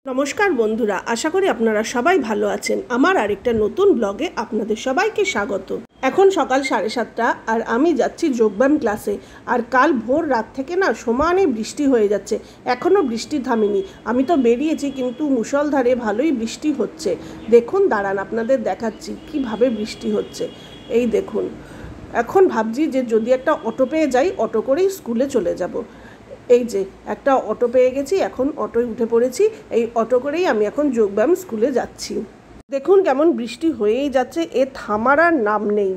নমস্কার বন্ধুরা, আশা করি আপনারা সবাই ভালো আছেন। আমার আরেকটা নতুন ব্লগে আপনাদের সবাইকে স্বাগত। এখন সকাল 7:30 আর আমি যাচ্ছি যোগব্যায়াম ক্লাসে। আর কাল ভোর রাত থেকে না সমানে বৃষ্টি হয়ে যাচ্ছে, এখনও বৃষ্টি থামেনি। আমি তো বেরিয়েছি কিন্তু মুষলধারে ভালোই বৃষ্টি হচ্ছে। দেখুন, দাঁড়ান আপনাদের দেখাচ্ছি কিভাবে বৃষ্টি হচ্ছে। এই দেখুন, এখন ভাবছি যে যদি একটা অটো পেয়ে যাই, অটো করেই স্কুলে চলে যাব। এই যে একটা অটো পেয়ে গেছি, এখন অটোয় উঠে পড়েছি। এই অটো করেই আমি এখন যোগব্যায়াম স্কুলে যাচ্ছি। দেখুন কেমন বৃষ্টি হয়েই যাচ্ছে, থামার আর নাম নেই।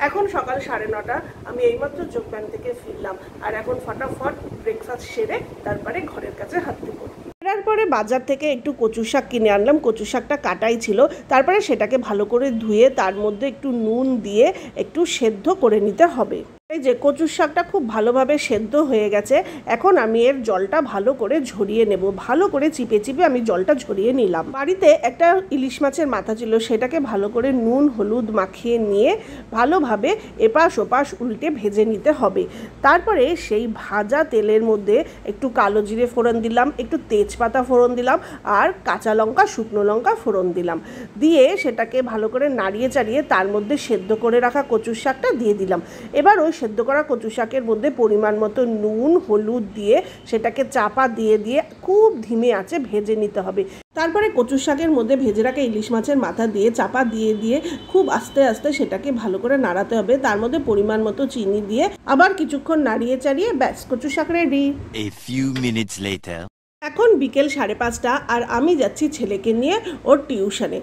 এখন সকাল 9:30, আমি এইমাত্র যোগব্যায়াম থেকে ফিরলাম। আর এখন ফটাফট ব্রেকফাস্ট সেরে তারপরে ঘরের কাছে হাঁটতে পড়ি। ফেরার পরে বাজার থেকে একটু কচু শাক কিনে আনলাম। কচু শাকটা কাটাই ছিল। তারপরে সেটাকে ভালো করে ধুয়ে তার মধ্যে একটু নুন দিয়ে একটু সেদ্ধ করে নিতে হবে। এই যে কচুর শাকটা খুব ভালোভাবে সেদ্ধ হয়ে গেছে। এখন আমি এর জলটা ভালো করে ঝরিয়ে নেব। ভালো করে চিপে চিপে আমি জলটা ঝরিয়ে নিলাম। বাড়িতে একটা ইলিশ মাছের মাথা ছিল, সেটাকে ভালো করে নুন হলুদ মাখিয়ে নিয়ে ভালোভাবে এপাশ ওপাশ উল্টে ভেজে নিতে হবে। তারপরে সেই ভাজা তেলের মধ্যে একটু কালো জিরে ফোড়ন দিলাম, একটু তেজপাতা ফোড়ন দিলাম, আর কাঁচা লঙ্কা শুকনো লঙ্কা ফোড়ন দিলাম। দিয়ে সেটাকে ভালো করে নাড়িয়ে চাড়িয়ে তার মধ্যে সেদ্ধ করে রাখা কচুর শাকটা দিয়ে দিলাম। এবার ওই সেদ্ধ করা কচু শাকের মধ্যে পরিমাণ মতো নুন হলুদ দিয়ে সেটাকে চাপা দিয়ে দিয়ে খুব ধিমে আঁচে ভেজে নিতে হবে। তারপরে কচু শাকের মধ্যে ভেজে রাখা ইলিশ মাছের মাথা দিয়ে চাপা দিয়ে দিয়ে খুব আস্তে আস্তে সেটাকে ভালো করে নাড়াতে হবে। তার মধ্যে পরিমাণ মতো চিনি দিয়ে আবার কিছুক্ষণ নাড়িয়ে চাড়িয়ে ব্যাস, কচু শাক রেডি। এখন বিকেল 5:30 আর আমি যাচ্ছি ছেলেকে নিয়ে ওর টিউশনে।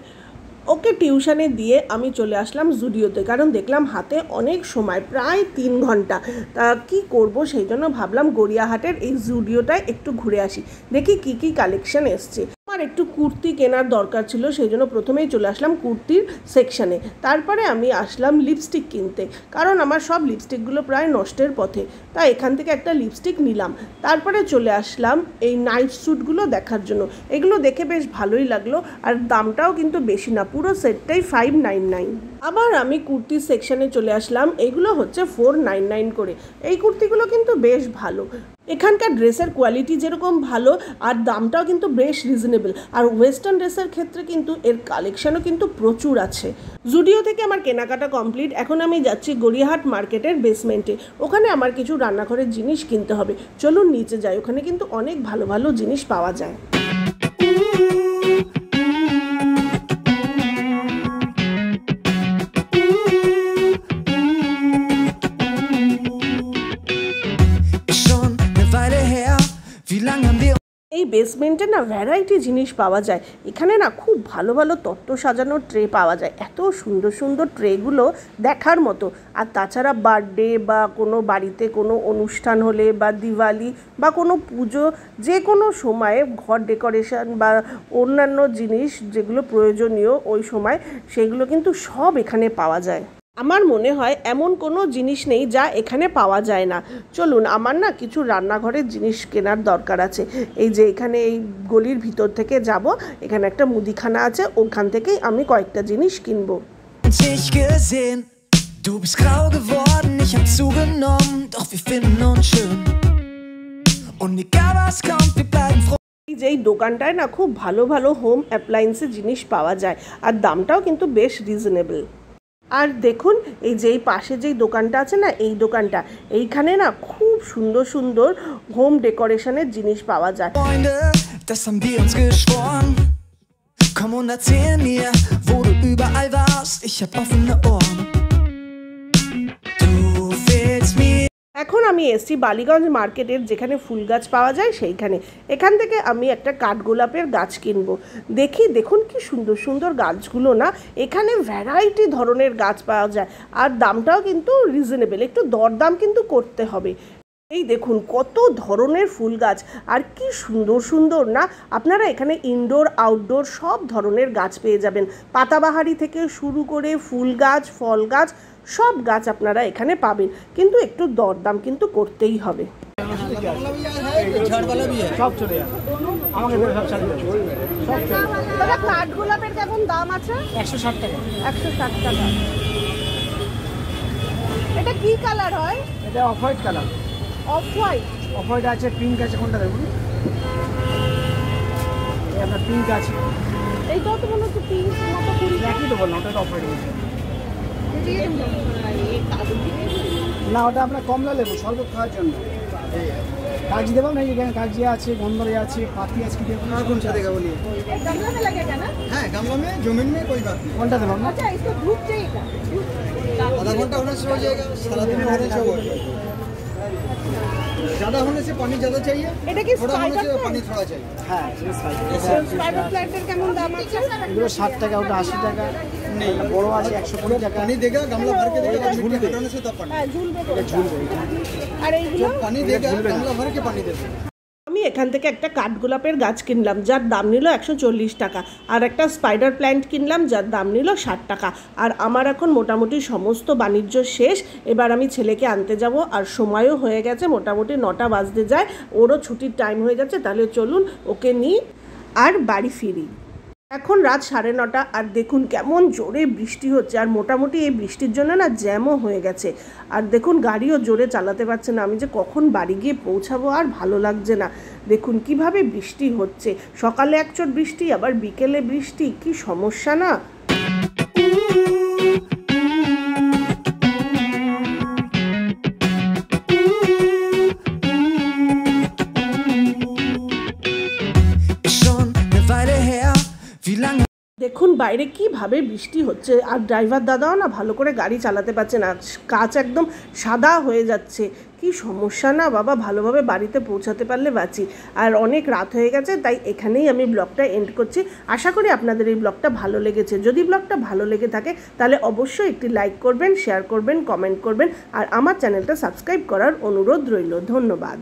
ওকে টিউশনে দিয়ে আমি চলে আসলাম জুডিওতে, কারণ দেখলাম হাতে অনেক সময়, প্রায় 3 ঘন্টা। তা কী করব, সেই জন্য ভাবলাম গড়িয়াহাটের এই জুডিওটায় একটু ঘুরে আসি, দেখি কি কি কালেকশন এসছে। আমার একটু কুর্তি কেনার দরকার ছিল, সেই জন্য প্রথমেই চলে আসলাম কুর্তির সেকশানে। তারপরে আমি আসলাম লিপস্টিক কিনতে, কারণ আমার সব লিপস্টিকগুলো প্রায় নষ্টের পথে। তাই এখান থেকে একটা লিপস্টিক নিলাম। তারপরে চলে আসলাম এই নাইট স্যুটগুলো দেখার জন্য। এগুলো দেখে বেশ ভালোই লাগলো, আর দামটাও কিন্তু বেশি না, পুরো সেটটাই 599। আবার আমি কুর্তির সেকশানে চলে আসলাম। এইগুলো হচ্ছে 499 করে। এই কুর্তিগুলো কিন্তু বেশ ভালো। এখানকার ড্রেসের কোয়ালিটি যেরকম ভালো, আর দামটাও কিন্তু বেশ রিজনেবল। আর ওয়েস্টার্ন ড্রেসের ক্ষেত্রে কিন্তু এর কালেকশানও কিন্তু প্রচুর আছে। জুডিও থেকে আমার কেনাকাটা কমপ্লিট। এখন আমি যাচ্ছি গড়িয়াহাট মার্কেটের বেসমেন্টে। ওখানে আমার কিছু রান্নাঘরের জিনিস কিনতে হবে। চলুন নিচে যাই, ওখানে কিন্তু অনেক ভালো ভালো জিনিস পাওয়া যায়। এই বেসমেন্টে না ভ্যারাইটি জিনিস পাওয়া যায়। এখানে না খুব ভালো ভালো তত্ত্ব সাজানোর ট্রে পাওয়া যায়। এত সুন্দর সুন্দর ট্রেগুলো দেখার মতো। আর তাছাড়া বার্থডে বা কোনো বাড়িতে কোনো অনুষ্ঠান হলে বা দিওয়ালি বা কোনো পুজো, যে কোনো সময়ে ঘর ডেকোরেশন বা অন্যান্য জিনিস যেগুলো প্রয়োজনীয় ওই সময়, সেগুলো কিন্তু সব এখানে পাওয়া যায়। আমার মনে হয় এমন কোনো জিনিস নেই যা এখানে পাওয়া যায় না। চলুন, আমার না কিছু রান্নাঘরের জিনিস কেনার দরকার আছে। এই যে এখানে এই গলির ভিতর থেকে যাব, এখানে একটা মুদিখানা আছে, ওখান থেকেই আমি কয়েকটা জিনিস কিনবো। এই যে এই দোকানটায় না খুব ভালো ভালো হোম অ্যাপ্লায়েন্সের জিনিস পাওয়া যায়, আর দামটাও কিন্তু বেশ রিজনেবল। আর দেখুন, এই যে এই পাশে যেই দোকানটা আছে না, এই দোকানটা, এইখানে না খুব সুন্দর সুন্দর হোম ডেকোরেশনের জিনিস পাওয়া যায়। এখন আমি এসছি বালিগঞ্জ মার্কেটের, যেখানে ফুল গাছ পাওয়া যায় সেইখানে। এখান থেকে আমি একটা কাঠগোলাপের গাছ কিনবো। দেখুন কি সুন্দর সুন্দর গাছগুলো না। এখানে ভ্যারাইটি ধরনের গাছ পাওয়া যায়, আর দামটাও কিন্তু রিজনেবল। একটু দরদাম কিন্তু করতে হবে। এই দেখুন কত ধরনের ফুল গাছ, আর কি সুন্দর সুন্দর না। আপনারা এখানে ইনডোর আউটডোর সব ধরনের গাছ পেয়ে যাবেন। পাতাবাহারি থেকে শুরু করে ফুল গাছ, ফল গাছ, সব গাছ আপনারা এখানে পাবেন। কিন্তু একটু দরদাম কিন্তু করতেই হবে। কাঠগোলাপের কেমন দাম আছে? 160 টাকা। 160 টাকা। এটা কি কালার হয়? এটা off white colour. Off white আছে, পিঙ্ক আছে, কোনটা দেখুন। পিঙ্ক আছে। এই কত মনে হচ্ছে পিঙ্ক মতো কুড়ি একই তো বললাম, ওটা অফার রয়েছে। না, ওটা আপনার কমলা লেবু শরবত খাওয়ার জন্য। কাগজি দেবো না, এখানে কাগজি আছে, গন্ধরে আছে, পাতি আছে। कौन सा देगा बोलिए? गमला में लगेगा ना? है गमला में, जमीन में कोई बात नहीं। কোনটা দেবেন না? अच्छा इसको धूप चाहिए क्या? आधा घंटा होने से हो जाएगा, सारा दिन होने से हो जाएगा। ज़्यादा होने से पानी ज़्यादा चाहिए, এটা কি थोड़ा होने से স্পাইডার पानी थोड़ा चाहिए। হ্যাঁ, স্পাইডার প্ল্যান্টের কেমন দাম আছে? এগুলো 60 টাকা, ওটা 80 টাকা। বড় আছে 120 টাকা। पानी देगा, गमला भर के देगा, झूल मिट्टी दे। हटाने से तब पानी। হ্যাঁ ঝুলবে করে। ঝুলবে। আর এইগুলো पानी देगा, गमला भर के पानी देगा। আমি এখান থেকে একটা কাঠগোলাপের গাছ কিনলাম যার দাম নিল 140 টাকা, আর একটা স্পাইডার প্ল্যান্ট কিনলাম যার দাম নিল 60 টাকা। আর আমার এখন মোটামুটি সমস্ত বাণিজ্য শেষ। এবার আমি ছেলেকে আনতে যাব, আর সময়ও হয়ে গেছে, মোটামুটি 9টা বাজতে যায়, ওরও ছুটির টাইম হয়ে যাচ্ছে। তাহলে চলুন ওকে নিই আর বাড়ি ফিরি। এখন রাত 9:30, আর দেখুন কেমন জোরে বৃষ্টি হচ্ছে, আর মোটামুটি এই বৃষ্টির জন্য না জ্যামও হয়ে গেছে। আর দেখুন গাড়িও জোরে চালাতে পারছে না, আমি যে কখন বাড়ি গিয়ে পৌঁছাবো আর ভালো লাগছে না। দেখুন কিভাবে বৃষ্টি হচ্ছে, সকালে একচোট বৃষ্টি, আবার বিকেলে বৃষ্টি, কি সমস্যা না। দেখুন বাইরে কিভাবে বৃষ্টি হচ্ছে, আর ড্রাইভার দাদাও না ভালো করে গাড়ি চালাতে পারছে না, কাঁচ একদম সাদা হয়ে যাচ্ছে। কি সমস্যা না বাবা, ভালোভাবে বাড়িতে পৌঁছাতে পারলে বাঁচি। আর অনেক রাত হয়ে গেছে, তাই এখানেই আমি ব্লগটা এন্ড করছি। আশা করি আপনাদের এই ব্লগটা ভালো লেগেছে। যদি ব্লগটা ভালো লেগে থাকে তাহলে অবশ্যই একটি লাইক করবেন, শেয়ার করবেন, কমেন্ট করবেন, আর আমার চ্যানেলটা সাবস্ক্রাইব করার অনুরোধ রইল। ধন্যবাদ।